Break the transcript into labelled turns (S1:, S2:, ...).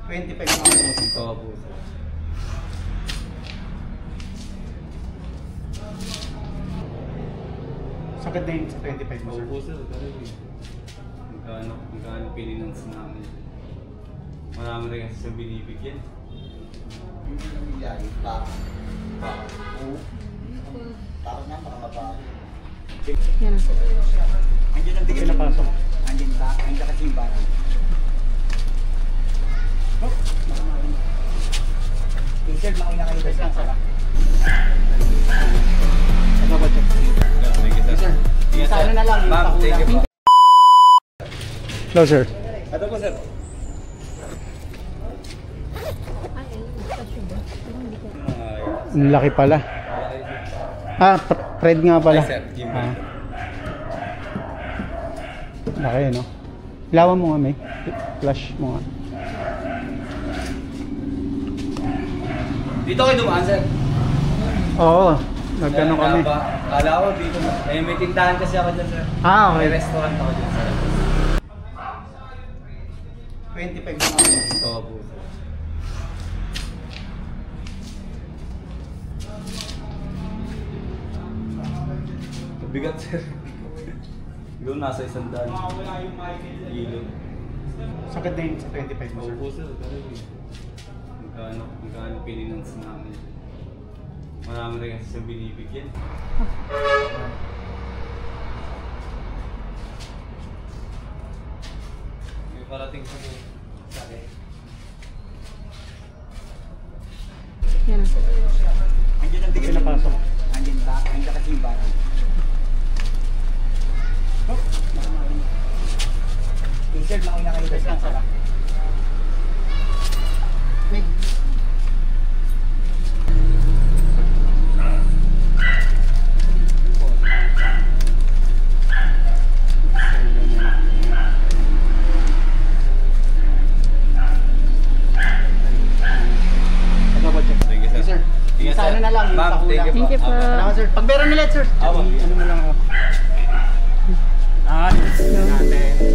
S1: 25 na ito.
S2: Oo po sir.
S1: Sagad na yun sa 25 mo,
S2: Oo
S1: sir.
S2: po sir. Magkano pininance namin. Marami rin kasi sa binibigyan.
S3: Yan, parang nga, makababae.
S4: Yan na.
S3: Andiyan ang tigil.
S1: Pinapasok.
S3: Andiyan ba? Andiyan kasi yung bago. Oh, T-shirt, mauna kayo guys lang, sara.
S1: Ano ba ito?
S2: Thank you sir.
S3: Sa ano na lang, yung
S2: Ma'am, thank you po.
S1: Hello, sir.
S2: Ito po sir.
S4: Ay, ayun. Stasyon ba? Pero hindi ko.
S1: Ang laki pala. Fred nga pala.
S2: Ay sir, gimbal.
S1: Laki, no? Ilawan mo nga, may. Flash mo nga.
S2: Dito kayo dumaan sir.
S1: Oo, nagkano kami.
S2: Kala ko dito. May tindahan kasi ako dyan sir.
S1: Ah,
S2: May
S1: okay.
S2: restaurant ako dyan sir.
S1: 25 na ito.
S2: Oo po sir. Bigat sir. Siguro nasa 100 kilo.
S1: Sagad na yun sa 25 mo,
S2: Oo
S1: sir.
S2: po sir. Magkano pininance namin. Marami rin kasi sa binibigyan. May parating sa akin.
S4: Yan na.
S3: Andiyan ang tigil.
S1: Pinapasok.
S3: Andiyan ba? Andiyan kasi yung bago. Oh, T-shirt, mauna kayo guys lang, sara.
S2: Thank you sir.
S1: Sir,
S2: Ingat,
S1: sa
S2: sir.
S1: ano na lang, yung
S2: Ma'am,
S1: sa
S2: thank you
S4: Thank you po.
S1: Salamat, sir. Pag meron nila, sir.
S2: Awa.
S1: Ano na lang ako. Alis natin.